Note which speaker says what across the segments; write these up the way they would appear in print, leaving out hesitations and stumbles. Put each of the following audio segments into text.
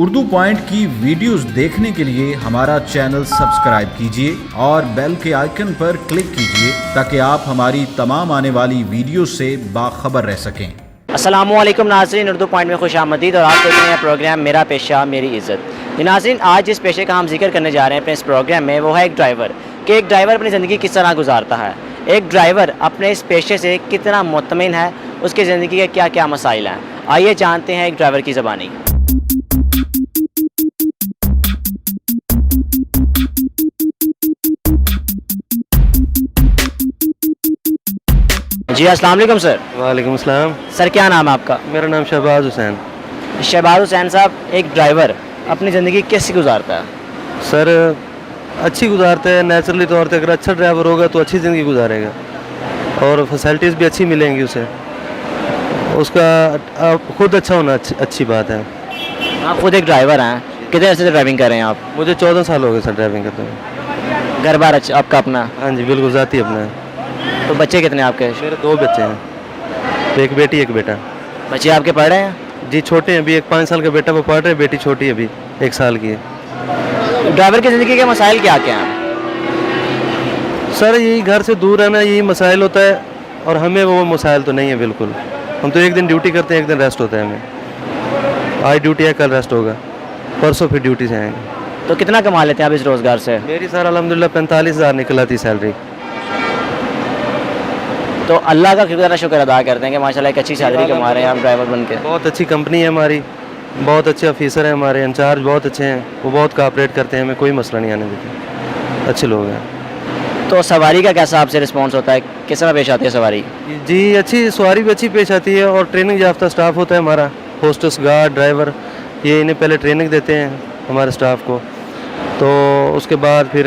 Speaker 1: Urdu point کی videos دیکھنے کے لیے ہمارا چینل سبسکرائب کیجیے اور بیل کے آئیکن پر کلک کیجیے تاکہ آپ ہماری تمام آنے والی ویڈیوز سے باخبر رہ سکیں۔
Speaker 2: السلام علیکم ناظرین، اردو پوائنٹ میں خوش آمدید، اور آپ دیکھ رہے ہیں پروگرام میرا پیشہ میری عزت۔ ناظرین، آج جس پیشے کا ہم ذکر کرنے جا رہے ہیں اپنے اس پروگرام میں، وہ ہے ایک ڈرائیور، کہ ایک ڈرائیور اپنی زندگی کس طرح گزارتا ہے، ایک ڈرائیور اپنے اس پیشے سے کتنا مطمئن ہے، اس کی زندگی کے کیا کیا مسائل ہیں۔ آئیے جانتے ہیں ایک ڈرائیور کی زبانی۔ جی السلام علیکم سر۔
Speaker 3: وعلیکم السلام۔
Speaker 2: سر کیا نام ہے آپ کا؟
Speaker 3: میرا نام شہباز حسین۔
Speaker 2: شہباز حسین صاحب، ایک ڈرائیور اپنی زندگی کیسے گزارتا ہے؟
Speaker 3: سر اچھی گزارتا ہے، نیچرلی طور پہ اگر اچھا ڈرائیور ہوگا تو اچھی زندگی گزارے گا اور فیسلٹیز بھی اچھی ملیں گی اسے، اس کا خود اچھا ہونا اچھی بات ہے۔
Speaker 2: آپ خود ایک ڈرائیور ہیں، کتنے عرصے سے ڈرائیونگ کر رہے ہیں آپ؟
Speaker 3: مجھے 14 سال ہو گئے سر ڈرائیونگ کرتے ہیں۔
Speaker 2: گھر بار آپ کا اپنا؟
Speaker 3: ہاں جی بالکل ذاتی اپنا ہے۔
Speaker 2: تو بچے کتنے آپ کے؟
Speaker 3: میرے 2 بچے ہیں، ایک بیٹی ایک بیٹا۔
Speaker 2: بچے آپ کے پڑھ رہے ہیں؟
Speaker 3: جی چھوٹے ہیں، ابھی ایک 5 سال کا بیٹا وہ پڑھ رہے، بیٹی چھوٹی ہے ابھی 1 سال کی ہے۔
Speaker 2: ڈرائیور کی زندگی کے مسائل کیا کیا ہیں؟
Speaker 3: سر یہی گھر سے دور رہنا، یہی مسائل ہوتا ہے، اور ہمیں وہ مسائل تو نہیں ہے بالکل۔ ہم تو ایک دن ڈیوٹی کرتے ہیں، ایک دن ریسٹ ہوتا ہے ہمیں۔ آج ڈیوٹی ہے، کل ریسٹ ہوگا، پرسوں پھر ڈیوٹی سے آئیں گے۔
Speaker 2: تو کتنا کما لیتے ہیں آپ اس روزگار سے؟
Speaker 3: میری سر الحمدللہ 45,000 نکل آتی سیلری۔
Speaker 2: تو اللہ کا کتنا شکر ادا کرتے ہیں کہ ماشاءاللہ ایک اچھی سیلری کما رہے ہیں آپ ڈرائیور بن کے۔
Speaker 3: بہت اچھی کمپنی ہے ہماری، بہت اچھے آفیسر ہیں ہمارے، انچارج بہت اچھے ہیں، وہ بہت کوآپریٹ کرتے ہیں، ہمیں کوئی مسئلہ نہیں آنے دیتے، اچھے لوگ ہیں۔
Speaker 2: تو سواری کا کیسا آپ سے رسپانس ہوتا ہے، کس طرح پیش آتی ہے سواری؟
Speaker 3: جی اچھی سواری بھی اچھی پیش آتی ہے، اور ٹریننگ یافتہ اسٹاف ہوتا ہے ہمارا، ہوسٹس گارڈ ڈرائیور، یہ انہیں پہلے ٹریننگ دیتے ہیں ہمارے اسٹاف کو، تو اس کے بعد پھر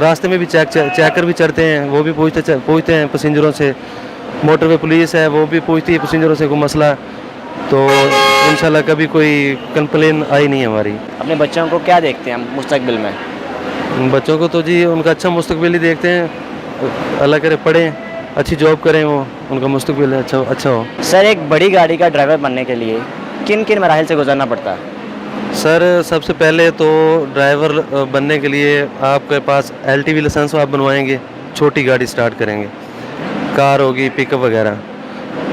Speaker 3: راستے میں بھی چیکر بھی چڑھتے ہیں، وہ بھی پوچھتے ہیں پیسنجروں سے، موٹر وے پولیس ہے وہ بھی پوچھتی ہے پیسنجروں سے کوئی مسئلہ، تو انشاءاللہ کبھی کوئی کمپلین آئی نہیں ہماری۔
Speaker 2: اپنے بچوں کو کیا دیکھتے ہیں مستقبل میں؟
Speaker 3: بچوں کو تو جی ان کا اچھا مستقبل ہی دیکھتے ہیں، اللہ کرے پڑھیں، اچھی جاب کریں، وہ ان کا مستقبل اچھا ہو۔
Speaker 2: سر ایک بڑی گاڑی کا ڈرائیور بننے کے لیے کن کن مراحل سے گزرنا پڑتا ہے؟
Speaker 3: سر سب سے پہلے تو ڈرائیور بننے کے لیے آپ کے پاس LTV لائسنس آپ بنوائیں گے، چھوٹی گاڑی سٹارٹ کریں گے، کار ہوگی، پک اپ وغیرہ۔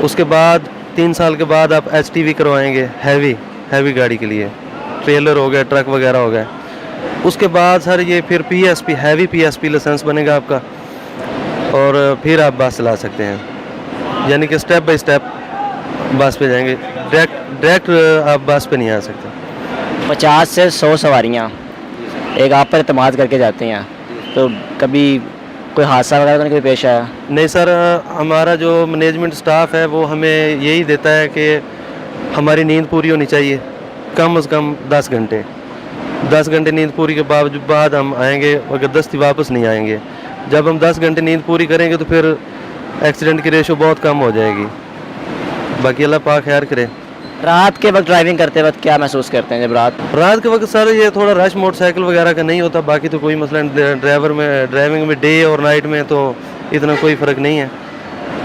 Speaker 3: اس کے بعد 3 سال کے بعد آپ HTV کروائیں گے، ہیوی گاڑی کے لیے، ٹریلر ہو گیا، ٹرک وغیرہ ہو گیا۔ اس کے بعد سر یہ پھر PSP ہیوی PSP لائسنس بنے گا آپ کا، اور پھر آپ بس چلا سکتے ہیں، یعنی کہ سٹیپ بائی سٹیپ بس پہ جائیں گے، ڈائریکٹ آپ بس پہ نہیں آ سکتے۔
Speaker 2: 50 سے 100 سواریاں ایک آپ پر اعتماد کر کے جاتے ہیں، تو کبھی کوئی حادثہ وغیرہ تو نہیں کوئی پیش آیا؟
Speaker 3: نہیں سر، ہمارا جو مینجمنٹ سٹاف ہے وہ ہمیں یہی دیتا ہے کہ ہماری نیند پوری ہونی چاہیے، کم از کم 10 گھنٹے 10 گھنٹے نیند پوری کے بعد ہم آئیں گے، اگر دستی واپس نہیں آئیں گے۔ جب ہم 10 گھنٹے نیند پوری کریں گے تو پھر ایکسیڈنٹ کی ریشو بہت کم ہو جائے گی۔ باقی اللہ پاک خیر کرے۔
Speaker 2: رات کے وقت ڈرائیونگ کرتے وقت کیا محسوس کرتے ہیں جب
Speaker 3: رات کے وقت سر یہ تھوڑا رش موٹر سائیکل وغیرہ کا نہیں ہوتا، باقی تو کوئی مسئلہ نہیں، ڈرائیونگ میں ڈے اور نائٹ میں تو اتنا کوئی فرق نہیں ہے،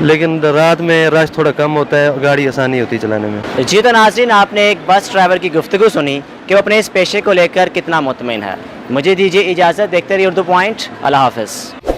Speaker 3: لیکن رات میں رش تھوڑا کم ہوتا ہے، گاڑی آسانی ہوتی ہے چلانے میں۔
Speaker 2: جی تو ناظرین، آپ نے ایک بس ڈرائیور کی گفتگو سنی کہ وہ اپنے اس پیشے کو لے کر کتنا مطمئن ہے۔ مجھے دیجیے اجازت، دیکھتے رہیے اردو پوائنٹ۔ اللہ حافظ۔